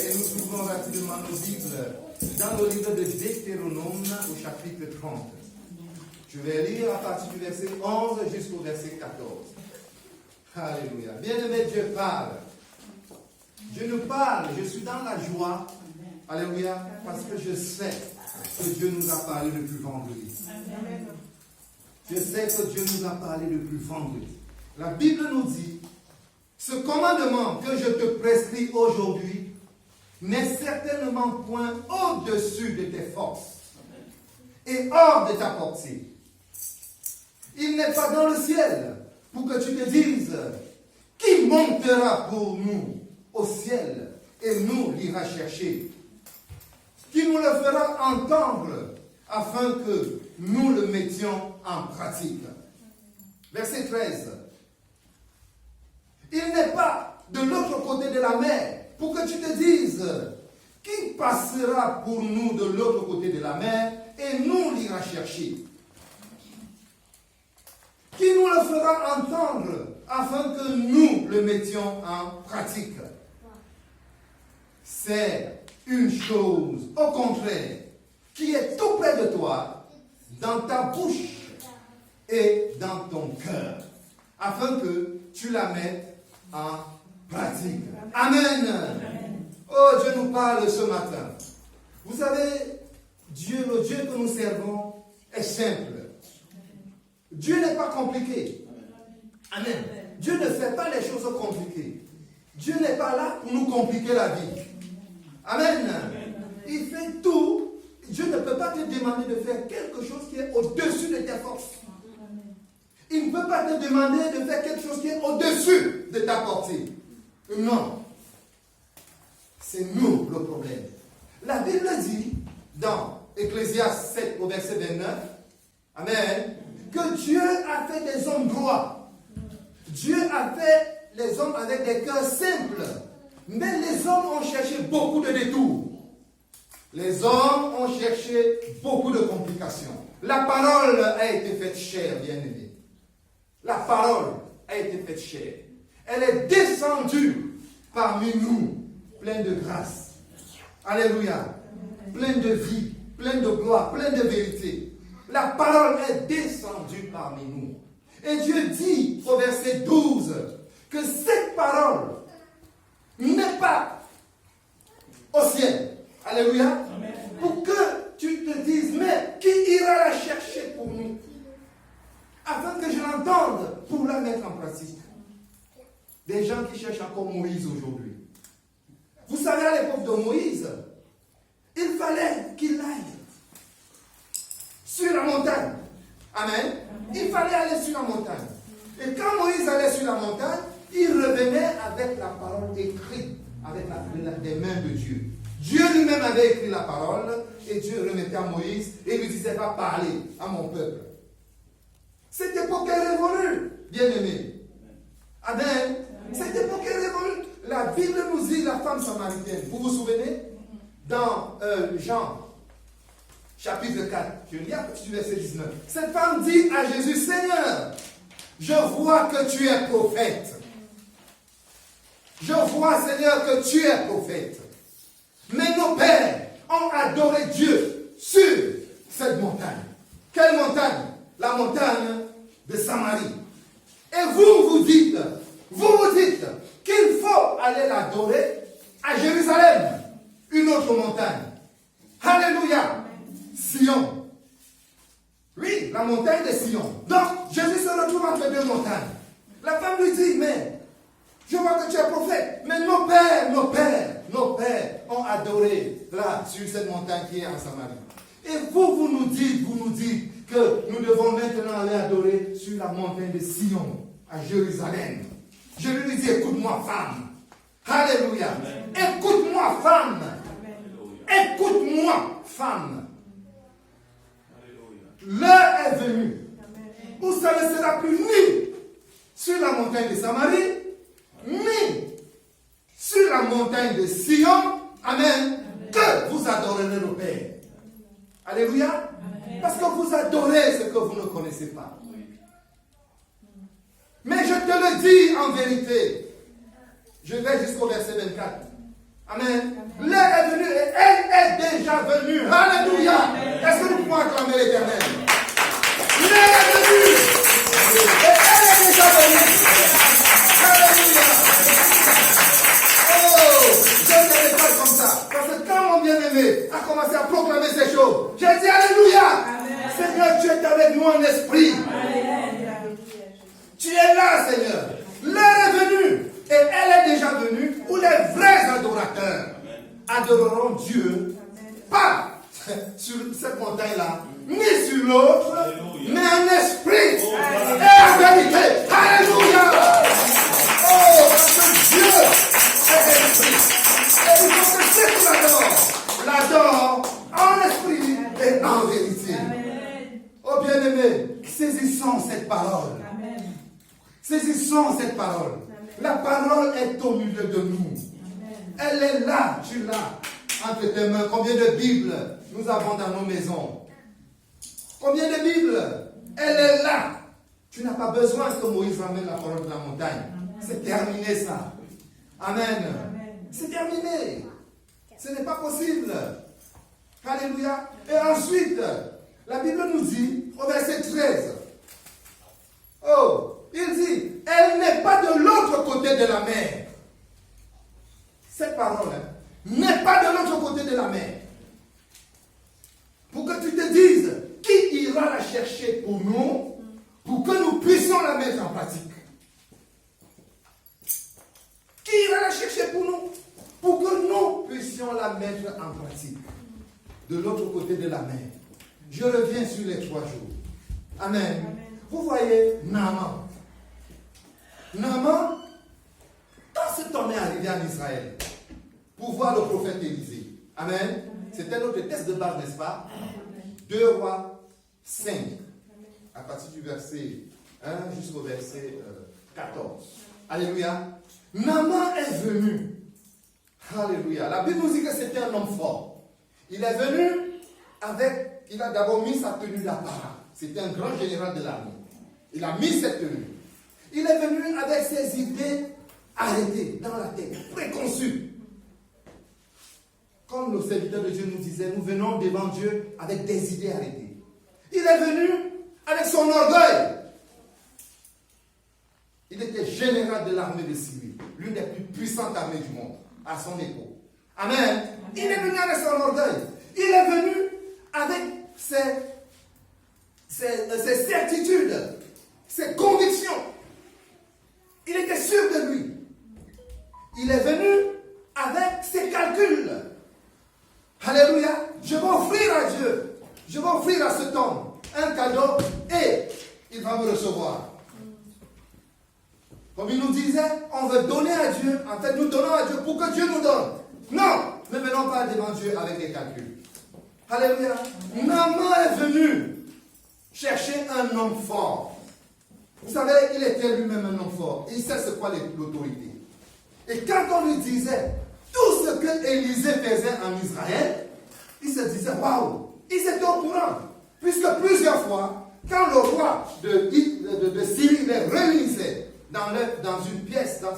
et nous trouvons rapidement nos Bibles dans le livre de Deutéronome au chapitre 30. Je vais lire à partir du verset 11 jusqu'au verset 14. Alléluia. Bien-aimé, Dieu parle. Dieu nous parle, je suis dans la joie. Alléluia, parce que je sais que Dieu nous a parlé depuis vendredi. Je sais que Dieu nous a parlé depuis vendredi. La Bible nous dit, ce commandement que je te prescris aujourd'hui n'est certainement point au-dessus de tes forces et hors de ta portée. Il n'est pas dans le ciel pour que tu te dises, qui montera pour nous au ciel et nous l'ira chercher? Qui nous le fera entendre afin que nous le mettions en pratique. Verset 13. Il n'est pas de l'autre côté de la mer pour que tu te dises, qui passera pour nous de l'autre côté de la mer et nous l'ira chercher? Qui nous le fera entendre afin que nous le mettions en pratique? C'est une chose, au contraire, qui est tout près de toi, dans ta bouche et dans ton cœur, afin que tu la mettes en pratique. Amen. Oh, Dieu nous parle ce matin. Vous savez, Dieu, le Dieu que nous servons, est simple. Dieu n'est pas compliqué. Amen. Dieu ne fait pas les choses compliquées. Dieu n'est pas là pour nous compliquer la vie. Amen. Il fait tout. Dieu ne peut pas te demander de faire quelque chose qui est au-dessus de tes forces. Il ne peut pas te demander de faire quelque chose qui est au-dessus de ta portée. Non. C'est nous le problème. La Bible dit dans Ecclésiaste 7 au verset 29, Amen, que Dieu a fait des hommes droits. Dieu a fait les hommes avec des cœurs simples. Mais les hommes ont cherché beaucoup de détours. Les hommes ont cherché beaucoup de complications. La parole a été faite chère, bien-aimée. La parole a été faite chère. Elle est descendue parmi nous, pleine de grâce. Alléluia. Pleine de vie, pleine de gloire, pleine de vérité. La parole est descendue parmi nous. Et Dieu dit au verset 12 que cette parole n'est pas au ciel. Alléluia. Amen. Pour que tu te dises, mais qui ira la chercher pour nous? Afin que je l'entende pour la mettre en pratique. Des gens qui cherchent encore Moïse aujourd'hui. Vous savez, à l'époque de Moïse, il fallait qu'il aille sur la montagne. Amen. Il fallait aller sur la montagne. Et quand Moïse allait sur la montagne, il revenait avec la parole écrite, avec des mains de Dieu. Dieu lui-même avait écrit la parole et Dieu remettait à Moïse et lui disait, va parler à mon peuple. Cette époque est révolue, bien-aimé. Amen. Cette époque est révolue. La Bible nous dit la femme samaritaine. Vous vous souvenez? Dans Jean, chapitre 4, je lis à partir du verset 19. Cette femme dit à Jésus, Seigneur, je vois que tu es prophète. Je vois, Seigneur, que tu es prophète. Mais nos pères ont adoré Dieu sur cette montagne. Quelle montagne? La montagne de Samarie. Et vous dites qu'il faut aller l'adorer à Jérusalem, une autre montagne. Alléluia. Sion. Oui, la montagne de Sion. Donc, Jésus se retrouve entre deux montagnes. La femme lui dit, mais je vois que tu es prophète, mais nos pères ont adoré là, sur cette montagne qui est en Samarie. Et vous nous dites que nous devons maintenant aller adorer sur la montagne de Sion, à Jérusalem. Je lui dis, écoute-moi, femme. Alléluia. Écoute-moi, femme. Écoute-moi, femme. L'heure est venue où ça ne sera plus ni sur la montagne de Samarie, ni sur la montagne de Sion, amen, que vous adorerez nos pères. Alléluia. Parce que vous adorez ce que vous ne connaissez pas. Mais je te le dis en vérité, je vais jusqu'au verset 24. Amen. L'heure est venue et elle est déjà venue. Alléluia. Est-ce que nous pouvons acclamer l'Éternel? L'heure est venue et elle est déjà venue. Alléluia. Oh, je ne l'ai pas comme ça. Parce que quand mon bien-aimé a commencé à proclamer ces choses, j'ai dit Alléluia. Seigneur, tu es avec nous en esprit. Tu es là, Seigneur. L'heure est venue. Et elle est déjà venue où les vrais adorateurs adoreront Dieu, pas sur cette montagne-là, ni sur l'autre, mais en esprit et en vérité. Alléluia! Oh, parce que Dieu est esprit. Et il faut que ceux qui l'adorent en esprit et en vérité. Oh bien-aimés, saisissons cette parole. Saisissons cette parole. La parole est au milieu de nous. Elle est là, tu l'as entre tes mains. Combien de Bibles nous avons dans nos maisons? Combien de Bibles? Elle est là. Tu n'as pas besoin que Moïse ramène la parole de la montagne. C'est terminé ça. Amen. C'est terminé. Ce n'est pas possible. Alléluia. Et ensuite, la Bible nous dit, au verset 13, oh, il dit, elle n'est pas de l'autre côté de la mer. Cette parole n'est pas de l'autre côté de la mer. Pour que tu te dises, qui ira la chercher pour nous, pour que nous puissions la mettre en pratique? Qui ira la chercher pour nous, pour que nous puissions la mettre en pratique? De l'autre côté de la mer. Je reviens sur les 3 jours. Amen. Vous voyez Naaman. Naaman, quand cet homme est arrivé en Israël pour voir le prophète Élisée, amen, c'était notre texte de base, n'est-ce pas? 2 Rois 5, à partir du verset 1 jusqu'au verset 14. Alléluia. Naaman est venu. Alléluia. La Bible nous dit que c'était un homme fort. Il est venu il a d'abord mis sa tenue d'apparat. C'était un grand général de l'armée. Il a mis cette tenue. Il est venu avec ses idées arrêtées dans la tête, préconçues. Comme nos serviteurs de Dieu nous disaient, nous venons devant Dieu avec des idées arrêtées. Il est venu avec son orgueil. Il était général de l'armée de Syrie, l'une des plus puissantes armées du monde, à son époque. Amen. Il est venu avec son orgueil. Il est venu avec ses certitudes, ses convictions. Il était sûr de lui. Il est venu avec ses calculs. Alléluia. Je vais offrir à Dieu, je vais offrir à cet homme un cadeau et il va me recevoir. Comme il nous disait, on veut donner à Dieu. En fait, nous donnons à Dieu pour que Dieu nous donne. Non, ne venons pas devant Dieu avec des calculs. Alléluia. Naaman est venu chercher un homme fort. Vous savez, il était lui-même un homme fort. Il sait c'est quoi l'autorité. Et quand on lui disait tout ce que Élisée faisait en Israël, il se disait, waouh, il était au courant. Puisque plusieurs fois, quand le roi de Syrie les réunissait dans une pièce, dans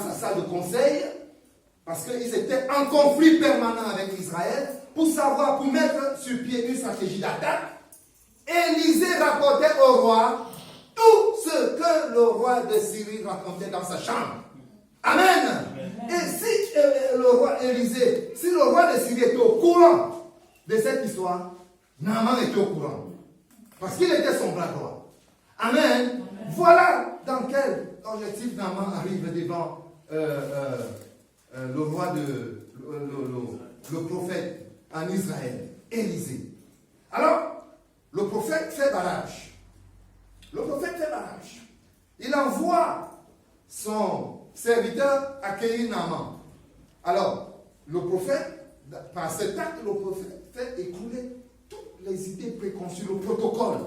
sa salle de conseil, parce qu'ils étaient en conflit permanent avec Israël, pour mettre sur pied une stratégie d'attaque, Élisée rapportait au roi tout ce que le roi de Syrie racontait dans sa chambre. Amen. Et si le roi de Syrie était au courant de cette histoire, Naaman était au courant. Parce qu'il était son bras droit. Amen. Voilà dans quel objectif Naaman arrive devant le roi le prophète en Israël, Élisée. Alors, le prophète fait barrage. Il envoie son serviteur accueillir Naaman. Alors, le prophète, par cet acte, le prophète fait écouler toutes les idées préconçues, le protocole.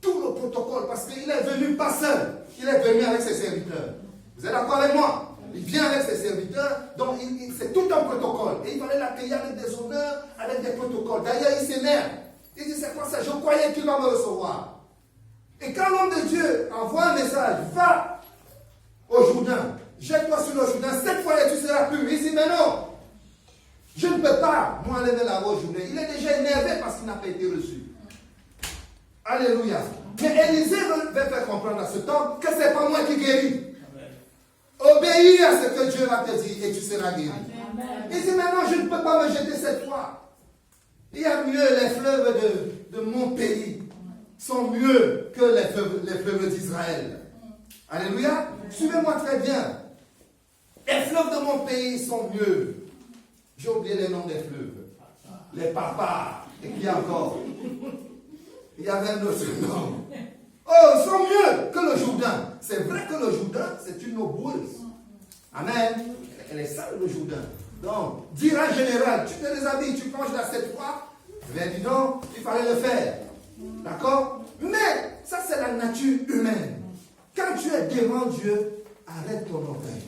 Tout le protocole, parce qu'il est venu pas seul, il est venu avec ses serviteurs. Vous êtes d'accord avec moi? Il vient avec ses serviteurs, donc c'est tout un protocole. Et il fallait l'accueillir avec des honneurs, avec des protocoles. D'ailleurs, il s'énerve. Il dit, c'est quoi ça? Je croyais qu'il va me recevoir. Et quand l'homme de Dieu envoie un message, va au Jourdain, jette-toi sur le Jourdain, cette fois tu seras pur. Il dit, mais non, pas moi lever la voix aujourd'hui. Il est déjà énervé parce qu'il n'a pas été reçu. Alléluia. Mais Élisée veut faire comprendre à cet homme que ce n'est pas moi qui guéris. Obéis à ce que Dieu va te dire et tu seras guéri. Il dit maintenant je ne peux pas me jeter cette fois. Il y a mieux, les fleuves de mon pays sont mieux que les fleuves d'Israël. Alléluia. Suivez-moi très bien. Les fleuves de mon pays sont mieux. J'ai oublié les noms des fleuves. Les papas. Et qui encore? Il y avait un autre nom. Oh, ils sont mieux que le Jourdain. C'est vrai que le Jourdain, c'est une eau boueuse. Amen. Elle est sale, le Jourdain. Donc, dire en général, tu te déshabilles, tu plonges là cette fois, bien dis donc, il fallait le faire. D'accord? Mais, ça c'est la nature humaine. Quand tu es devant Dieu, arrête ton orgueil.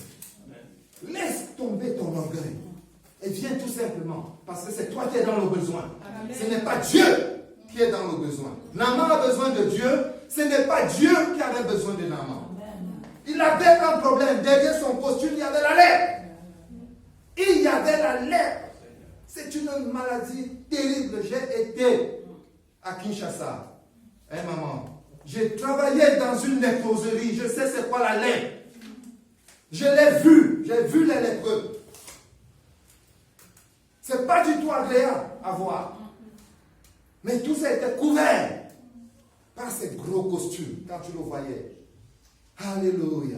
Laisse tomber ton orgueil. Et viens tout simplement. Parce que c'est toi qui es dans le besoin. Amen. Ce n'est pas Dieu qui est dans le besoin. Naaman a besoin de Dieu. Ce n'est pas Dieu qui avait besoin de Naaman. Il avait un problème. Derrière son costume, il y avait la lèpre. Il y avait la lèpre. C'est une maladie terrible. J'ai été à Kinshasa. Maman, j'ai travaillé dans une léproserie. Je sais c'est quoi la lèpre. Je l'ai vu. J'ai vu les lépreux. Ce n'est pas du tout agréable à voir. Mais tout ça était couvert par ces gros costumes quand tu le voyais. Alléluia.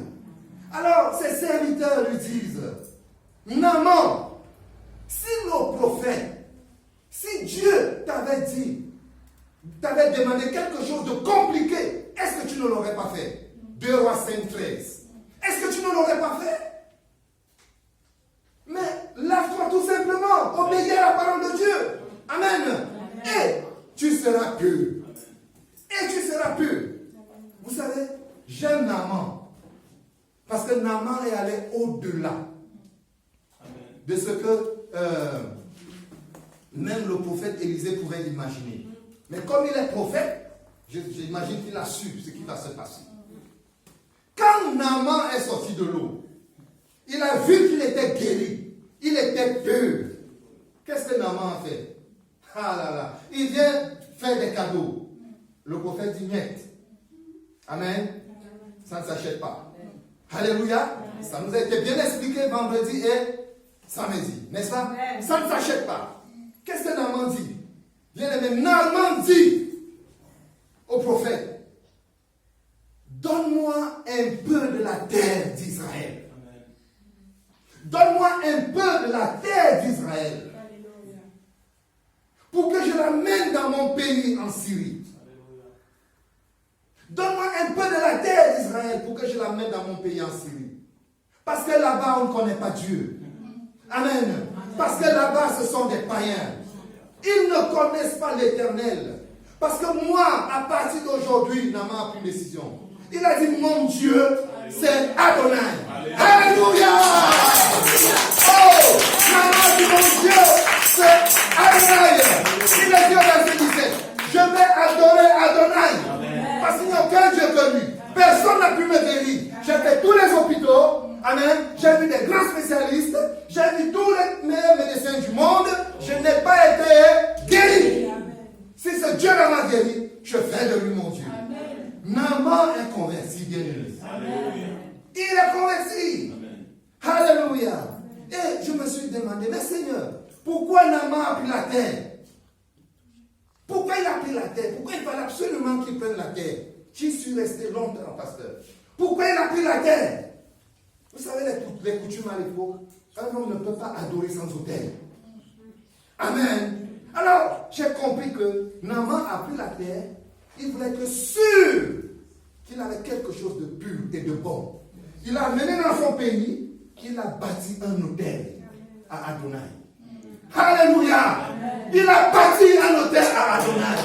Alors, ses serviteurs lui disent, Naaman, si le prophète, si Dieu t'avait dit, t'avait demandé quelque chose de compliqué, est-ce que tu ne l'aurais pas fait? 2 Rois 5:13. Est-ce que tu ne l'aurais pas fait? Mais lave-toi tout simplement, obéis à la parole de Dieu. Amen. Et tu seras pur. Et tu seras pur. Vous savez, j'aime Naaman. Parce que Naaman est allé au-delà de ce que même le prophète Élisée pouvait imaginer. Mais comme il est prophète, j'imagine qu'il a su ce qui va se passer. Quand Naaman est sorti de l'eau, il a vu qu'il était guéri. Il était pur. Qu'est-ce que Naaman a fait? Ah là là. Il vient faire des cadeaux. Le prophète dit niet. Amen. Ça ne s'achète pas. Alléluia. Ça nous a été bien expliqué vendredi et samedi. N'est-ce pas? Ça ne s'achète pas. Qu'est-ce que Naaman dit? Bien-aimé, Naaman dit au prophète, donne-moi un peu de la terre d'Israël. Donne-moi un peu de la terre d'Israël. Pour que je l'amène dans mon pays en Syrie. Donne-moi un peu de la terre d'Israël pour que je l'amène dans mon pays en Syrie. Parce que là-bas, on ne connaît pas Dieu. Amen. Parce que là-bas, ce sont des païens. Ils ne connaissent pas l'Éternel. Parce que moi, à partir d'aujourd'hui, Naaman a pris une décision. Il a dit, mon Dieu, c'est Adonai. Alléluia. Oh, Naaman dit, mon Dieu, c'est Adonai. Il a dit au verset 17, je vais adorer Adonai. Parce qu'il n'y a aucun Dieu que lui. Personne n'a pu me guérir. J'ai fait tous les hôpitaux. Amen. J'ai vu des grands spécialistes. J'ai vu tous les meilleurs médecins du monde. Je n'ai pas été guéri. Si ce Dieu m'a guéri, je fais de lui mon Dieu. Naaman est converti, bien aimé. Il est converti. Alléluia. Et je me suis demandé, mais Seigneur, pourquoi Naaman a pris la terre? Pourquoi il a pris la terre? Pourquoi il fallait absolument qu'il prenne la terre? J'y suis resté longtemps, pasteur. Pourquoi il a pris la terre? Vous savez, les coutumes à l'époque, un homme ne peut pas adorer sans autel. Amen. Alors, j'ai compris que Naaman a pris la terre. Il voulait être sûr qu'il avait quelque chose de pur et de bon. Il l'a amené dans son pays. Il a bâti un hôtel à Adonai. Alléluia. Il a bâti un hôtel à Adonai.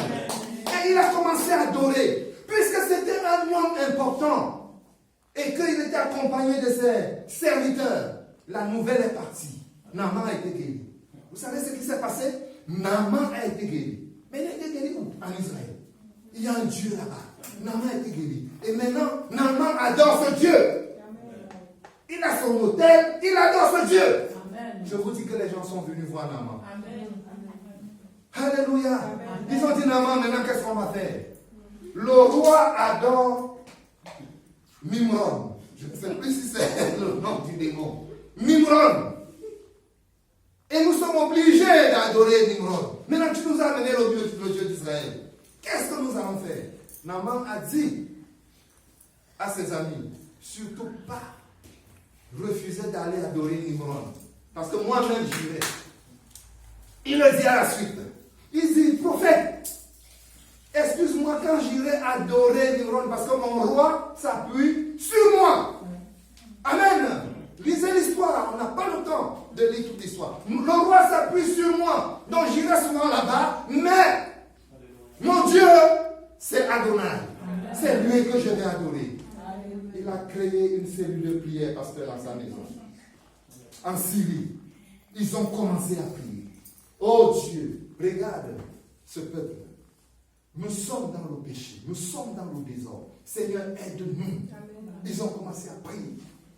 Et il a commencé à adorer. Puisque c'était un homme important. Et qu'il était accompagné de ses serviteurs. La nouvelle est partie. Naaman a été guéri. Vous savez ce qui s'est passé? Naaman a été guéri. Mais il a été guéri où? En Israël. Il y a un Dieu là-bas. Naaman a été guéri. Et maintenant, Naaman adore ce Dieu. Il a son hôtel, il adore ce Dieu. Je vous dis que les gens sont venus voir Naaman. Alléluia. Ils ont dit Naaman, maintenant qu'est-ce qu'on va faire? Le roi adore Nimrod. Je ne sais plus si c'est le nom du démon. Nimrod. Et nous sommes obligés d'adorer Nimrod. Maintenant, tu nous as amené le Dieu d'Israël. Qu'est-ce que nous allons faire? Naaman a dit à ses amis, surtout pas refuser d'aller adorer Nimrod. Parce que moi-même, j'irai. Il le dit à la suite. Il dit, prophète, excuse-moi quand j'irai adorer Nimrod parce que mon roi s'appuie sur moi. Amen. Lisez l'histoire, on n'a pas le temps de lire toute l'histoire. Le roi s'appuie sur moi, donc j'irai souvent là-bas, mais mon Dieu, c'est Adonai. C'est lui que je vais adorer. Il a créé une cellule de prière, pasteur, dans sa maison. En Syrie, ils ont commencé à prier. Oh Dieu, regarde ce peuple. Nous sommes dans le péché, nous sommes dans le désordre. Seigneur, aide-nous. Ils ont commencé à prier.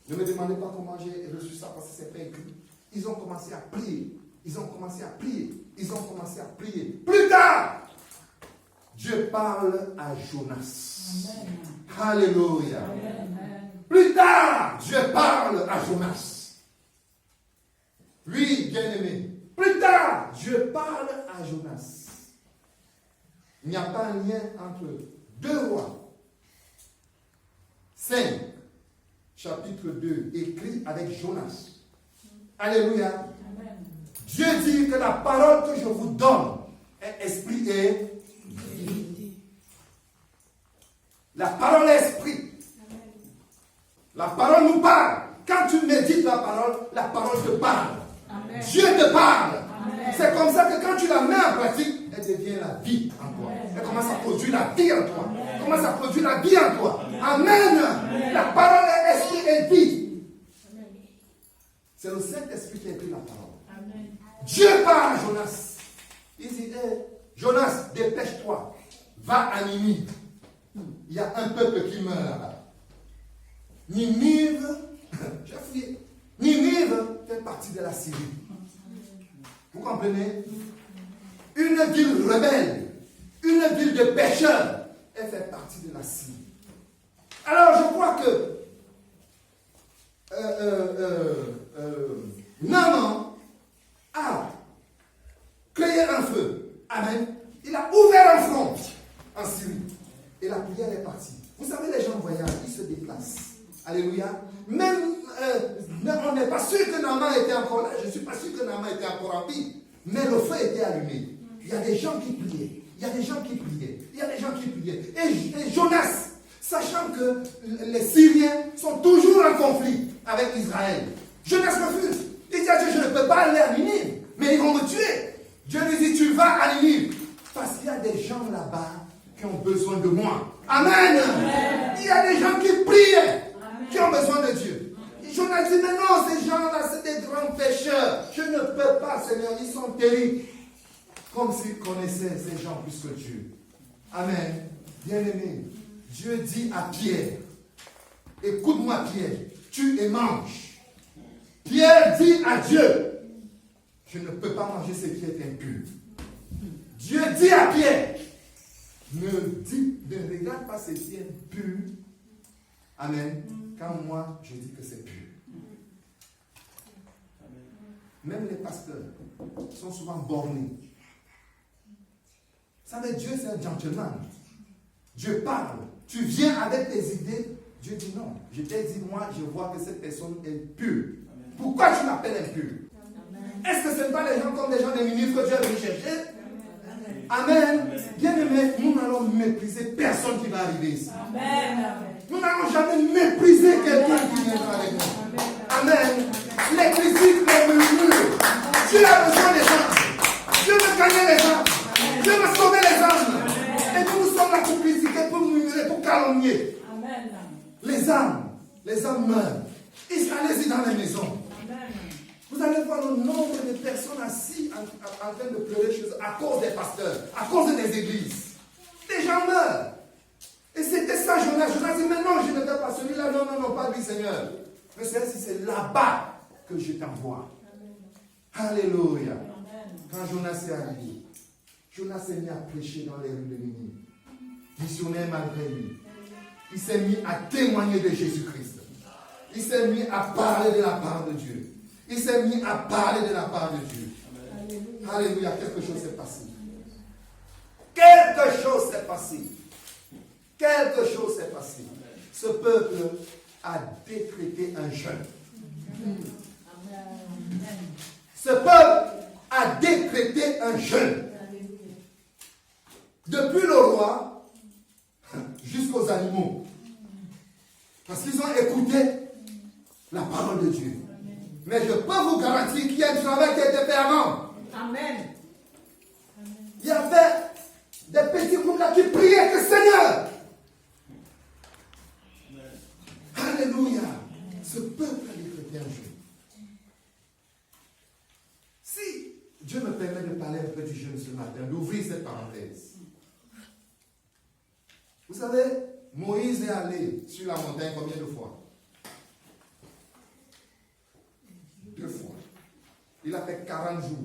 Ne me demandez pas comment j'ai reçu ça parce que c'est pas écrit. Ils ont commencé à prier. Ils ont commencé à prier. Ils ont commencé à prier. Plus tard, Dieu parle à Jonas. Amen. Alléluia. Amen. Plus tard, Dieu parle à Jonas. Oui, bien-aimé. Plus tard, Dieu parle à Jonas. Il n'y a pas un lien entre 2 Rois 5, chapitre 2, écrit avec Jonas. Alléluia. Amen. Dieu dit que la parole que je vous donne est esprit et vie. La parole est esprit. Amen. La parole nous parle. Quand tu médites la parole te parle. Amen. Dieu te parle. Amen. C'est comme ça que quand tu la mets en pratique, elle devient la vie en toi. Elle commence à produire la vie en toi. Elle commence à produire la vie en toi. Amen. Amen. La parole est esprit et vie. Amen. C'est le Saint-Esprit qui a écrit la parole. Amen. Dieu parle à Jonas. Il dit, hey, Jonas, dépêche-toi. Va à Ninive. Il y a un peuple qui meurt là-bas. Ninive, j'ai fouillé. Ninive fait partie de la Syrie. Vous comprenez? Une ville rebelle, une ville de pécheurs, elle fait partie de la Syrie. Alors je crois que Naaman a créé un feu. Amen. Il a ouvert un front en Syrie. Et la prière est partie. Vous savez, les gens voyagent, ils se déplacent. Alléluia. Même, on n'est pas sûr que Naaman était encore là. Je ne suis pas sûr que Naaman était encore en vie. Mais le feu était allumé. Il y a des gens qui priaient. Il y a des gens qui priaient. Il y a des gens qui priaient. Et Jonas, sachant que les Syriens sont toujours en conflit avec Israël, Jonas refuse. Il dit à Dieu, je ne peux pas aller à Ninive, mais ils vont me tuer. Dieu lui dit, tu vas à Ninive. Parce qu'il y a des gens là-bas qui ont besoin de moi. Amen. Amen. Il y a des gens qui prient, Amen, qui ont besoin de Dieu. Jonas dit, mais non, ces gens-là, c'est des grands pécheurs. Je ne peux pas, Seigneur, ils sont terribles. Comme s'ils connaissaient ces gens plus que Dieu. Amen. Bien-aimé, Dieu dit à Pierre, écoute-moi Pierre, tue et mange. Pierre dit à Dieu, je ne peux pas manger ce qui est impur. Dieu dit à Pierre, ne regarde pas ce qui est pur. Amen. Quand moi, je dis que c'est pur. Même les pasteurs sont souvent bornés. Vous savez, Dieu c'est un gentleman. Dieu parle. Tu viens avec tes idées. Dieu dit non. Je t'ai dit, moi, je vois que cette personne est pure. Amen. Pourquoi tu l'appelles impur? Est-ce que ce n'est pas les gens comme les gens des ministres que Dieu a venu chercher? Amen. Amen. Bien aimé, nous n'allons mépriser personne qui va arriver ici. Amen. Nous n'allons jamais mépriser quelqu'un qui viendra avec nous. Amen. Les critiques, les murmures. Dieu a besoin des gens. Dieu veut gagner les gens. Dieu veut sauver les âmes. Et nous sommes là pour critiquer, pour murmurer, pour calomnier. Amen. Les âmes meurent. Allez-y dans les maisons. Amen. Vous allez voir le nombre de personnes assises en train de pleurer chez eux à cause des pasteurs, à cause des églises. Les gens meurent. Et c'était ça, Jonas. Jonas dit, mais non, je ne veux pas celui-là. Non, pas lui, Seigneur. Mais c'est là-bas que je t'envoie. Alléluia. Quand Jonas est arrivé, Jonas s'est mis à prêcher dans les rues de Ninive. Missionnaire malgré lui. Il s'est mis à témoigner de Jésus-Christ. Il s'est mis à parler de la part de Dieu. Il s'est mis à parler de la part de Dieu. Alléluia, quelque chose s'est passé. Quelque chose s'est passé. Quelque chose s'est passé. Ce peuple a décrété un jeûne. Ce peuple a décrété un jeûne. Depuis le roi jusqu'aux animaux. Parce qu'ils ont écouté la parole de Dieu. Mais je peux vous garantir qu'il y a un travail qui a été fait avant. Amen. Il y avait des petits groupes là qui priaient que Seigneur. Alléluia. Ce peuple a décrété un jeûne. Si Dieu me permet de parler un peu du jeûne ce matin, d'ouvrir cette parenthèse. Vous savez, Moïse est allé sur la montagne combien de fois? 2 fois. Il a fait 40 jours.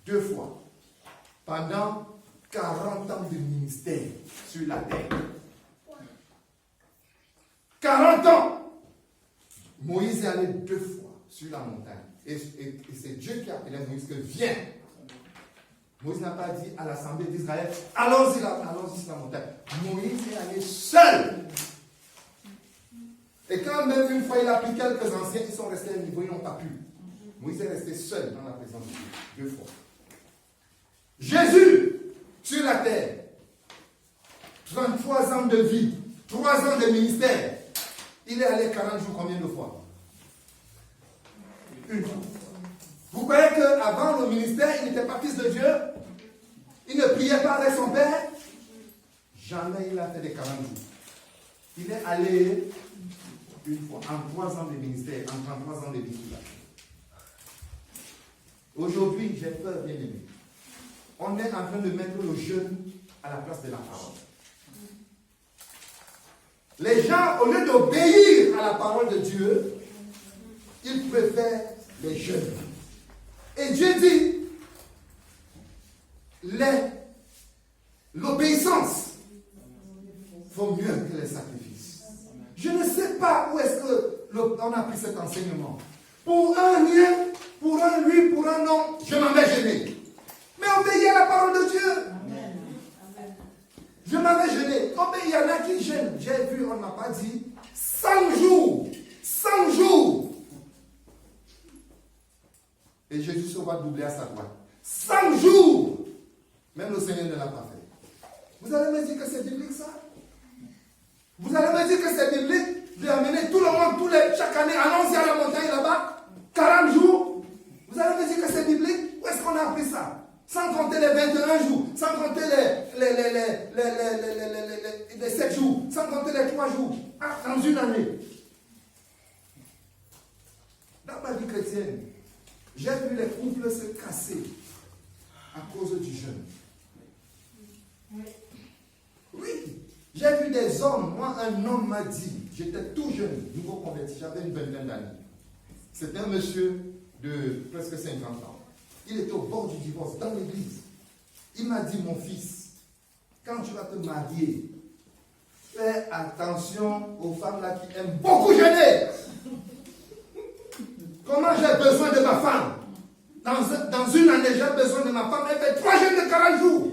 2 fois. Pendant 40 ans de ministère sur la terre. 40 ans. Moïse est allé 2 fois sur la montagne. Et c'est Dieu qui a appelé Moïse que viens. Moïse n'a pas dit à l'assemblée d'Israël, allons-y sur la montagne. Moïse est allé seul. Et quand même une fois il a pris quelques anciens, ils sont restés à un niveau, ils n'ont pas pu. Moïse est resté seul dans la présence de Dieu, 2 fois. Jésus, sur la terre, 33 ans de vie, 3 ans de ministère. Il est allé 40 jours combien de fois? 1 fois. Vous croyez qu'avant le ministère, il n'était pas fils de Dieu? Il ne priait pas avec son père? Jamais il a fait des 40 jours. Il est allé 1 fois, en 3 ans de ministère, en 33 ans de vie. Aujourd'hui, j'ai peur, bien aimé. On est en train de mettre le jeûne à la place de la parole. Les gens, au lieu d'obéir à la parole de Dieu, ils préfèrent les jeûnes. Et Dieu dit, l'obéissance vaut mieux que les sacrifices. Je ne sais pas où est-ce qu'on a pris cet enseignement. Pour un rien, pour un oui, pour un non, je m'en vais gêner. Mais obéir à la parole de Dieu. Amen. Je m'en vais gêner. Il y en a qui gênent. J'ai vu, on ne m'a pas dit 100 jours. 100 jours. Et Jésus se va doubler à sa droite. 100 jours. Même le Seigneur ne l'a pas fait. Vous allez me dire que c'est biblique ça? Vous allez me dire que c'est biblique de amener tout le monde, chaque année, allons-y à la montagne là-bas, 40 jours. Vous allez me dire que c'est biblique? Où est-ce qu'on a appris ça? Sans compter les 21 jours, sans compter les 7 jours, sans compter les 3 jours, dans une année. Dans ma vie chrétienne, j'ai vu les couples se casser à cause du jeûne. Oui, j'ai vu des hommes. Moi, un homme m'a dit, j'étais tout jeune, nouveau converti, j'avais une vingtaine d'années. C'était un monsieur de presque 50 ans. Il était au bord du divorce, dans l'église. Il m'a dit, mon fils, quand tu vas te marier, fais attention aux femmes là qui aiment beaucoup jeûner. Comment j'ai besoin de ma femme? Dans une année, j'ai besoin de ma femme. Elle fait 3 jeûnes de 40 jours.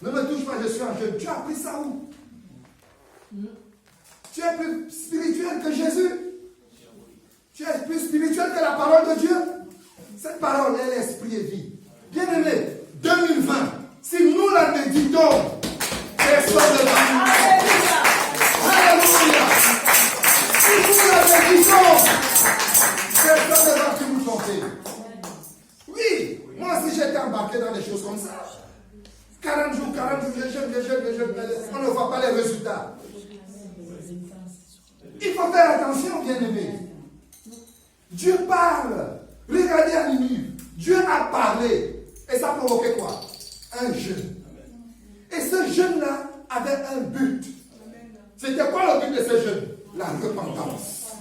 Ne me touche pas, je suis en jeûne. Tu as appris ça où? Tu es plus spirituel que Jésus? Tu es plus spirituel que la parole de Dieu? Cette parole est l'esprit et vie. Bien aimé, 2020, si nous la méditons, personne ne va nous tromper. Alléluia. Si nous la méditons, personne ne va nous tromper. Oui, moi aussi j'étais embarqué dans des choses comme ça. 40 jours, je jeûne, on ne voit pas les résultats. Il faut faire attention, bien aimé. Dieu parle. Regardez à Ninive. Dieu a parlé. Et ça a provoqué quoi? Un jeûne. Et ce jeûne-là avait un but. C'était quoi le but de ce jeûne? La repentance.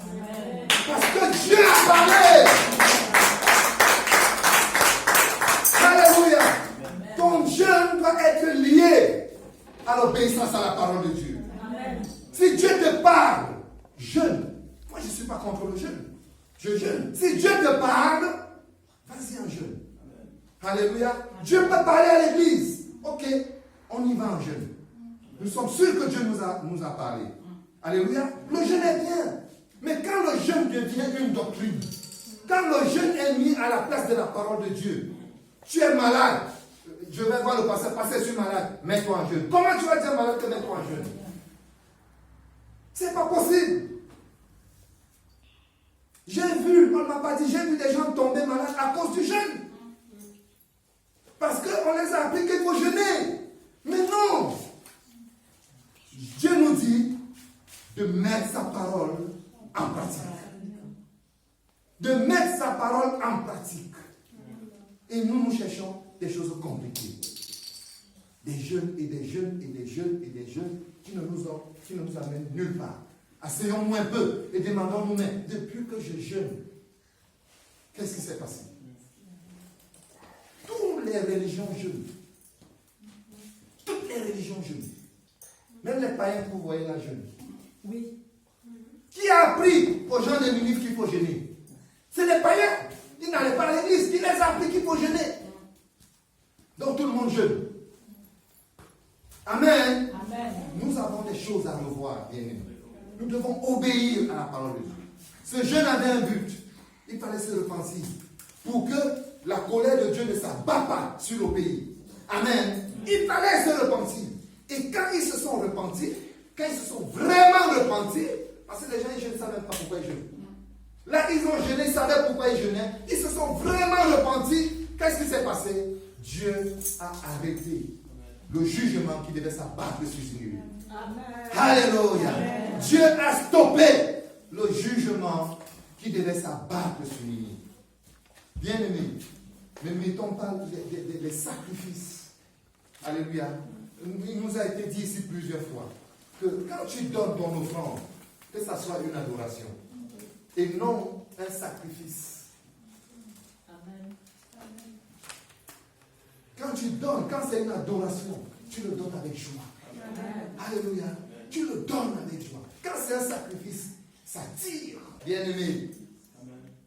Parce que Dieu a parlé. dans l'obéissance à la parole de Dieu. Amen. Si Dieu te parle, jeûne. Moi, je ne suis pas contre le jeûne. Je jeûne. Si Dieu te parle, vas-y en jeûne. Alléluia. Dieu peut parler à l'église. Ok, on y va en jeûne. Nous sommes sûrs que Dieu nous a parlé. Alléluia. Le jeûne est bien. Mais quand le jeûne devient une doctrine, quand le jeûne est mis à la place de la parole de Dieu, tu es malade. Je vais voir le pasteur, pasteur, je suis malade, mets-toi en jeûne. Comment tu vas dire malade que mets-toi en jeûne? C'est pas possible. J'ai vu, on ne m'a pas dit, j'ai vu des gens tomber malades à cause du jeûne. Parce qu'on les a appris qu'il faut jeûner. Mais non. Dieu nous dit de mettre sa parole en pratique. De mettre sa parole en pratique. Et nous cherchons des choses compliquées. Des jeûnes et des jeûnes et des jeûnes et des jeûnes qui ne nous amènent nulle part. Asseyons-nous un peu et demandons nous-mêmes, depuis que je jeûne, qu'est-ce qui s'est passé? Toutes les religions jeûnent. Toutes les religions jeûnent. Même les païens que vous voyez là jeûnent. Oui. Qui a appris aux gens des ministres qu'il faut jeûner? C'est les païens. Ils n'allaient pas à l'église. Qui les a appris qu'il faut jeûner? Donc tout le monde jeûne. Amen. Amen. Nous avons des choses à revoir, bien-aimés. Nous devons obéir à la parole de Dieu. Ce jeûne avait un but. Il fallait se repentir pour que la colère de Dieu ne s'abatte pas sur le pays. Amen. Il fallait se repentir. Et quand ils se sont repentis, quand ils se sont vraiment repentis, parce que les gens ils ne savaient même pas pourquoi ils jeûnaient. Là, ils ont jeûné, ils savaient pourquoi ils jeûnaient. Ils se sont vraiment repentis. Qu'est-ce qui s'est passé? Dieu a arrêté le jugement qui devait s'abattre sur lui. Alléluia. Amen. Dieu a stoppé le jugement qui devait s'abattre sur lui. Bien-aimés, ne mettons pas les sacrifices. Alléluia. Il nous a été dit ici plusieurs fois que quand tu donnes ton offrande, que ça soit une adoration et non un sacrifice. Amen. Quand tu donnes, quand c'est une adoration, tu le donnes avec joie. Amen. Alléluia. Tu le donnes avec joie. Quand c'est un sacrifice, ça tire. Bien-aimé,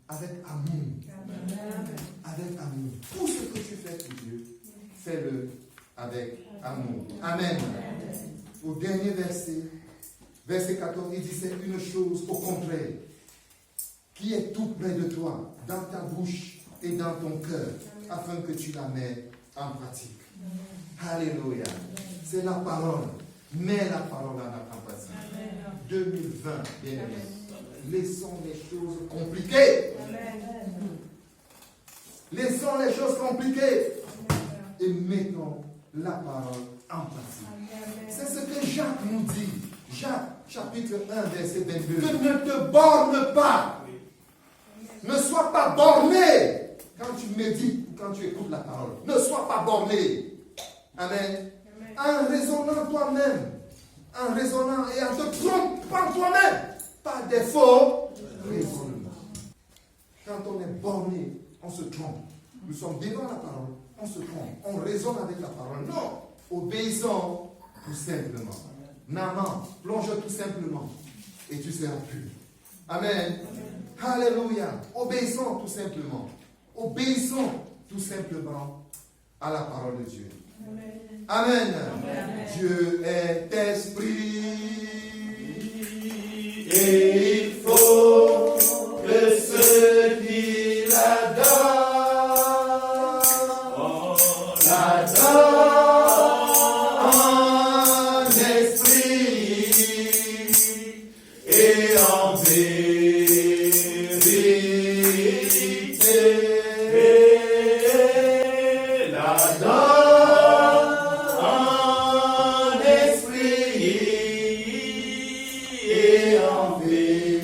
avec amour. Amen. Avec amour. Tout ce que tu fais pour Dieu, fais-le avec amour. Amen. Au dernier verset, verset 14, il dit c'est une chose au contraire, qui est tout près de toi, dans ta bouche et dans ton cœur, afin que tu la mettes en pratique. Alléluia. C'est la parole. Mets la parole en pratique. 2020, bien aimé. Laissons les choses compliquées. Laissons les choses compliquées. Et mettons la parole en pratique. C'est ce que Jacques nous dit. Jacques, chapitre 1, verset 22. Que ne te borne pas. Ne sois pas borné quand tu médites ou quand tu écoutes la parole. Ne sois pas borné. Amen. En raisonnant toi-même. En raisonnant et en te trompant toi-même. Par des faux raisonnements. Quand on est borné, on se trompe. Nous sommes devant la parole, on se trompe. On raisonne avec la parole. Non. Obéissons tout simplement. Naman, plonge tout simplement. Et tu seras pur. Amen. Alléluia. Obéissons tout simplement. Obéissons tout simplement à la parole de Dieu. Amen. Amen. Dieu est esprit. Et il faut que ceux qui l'adorent, l'adorent en esprit et en vérité. L'adorent en esprit et en vérité.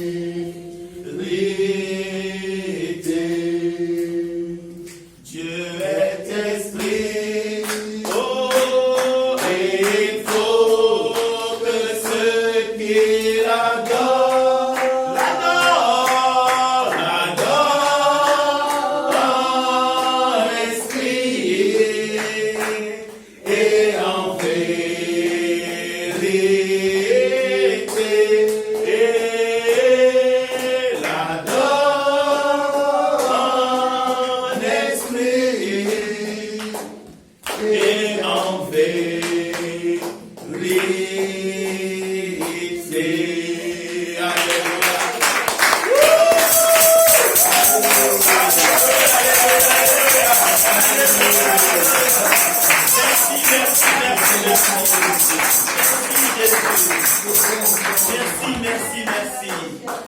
Merci, merci, merci.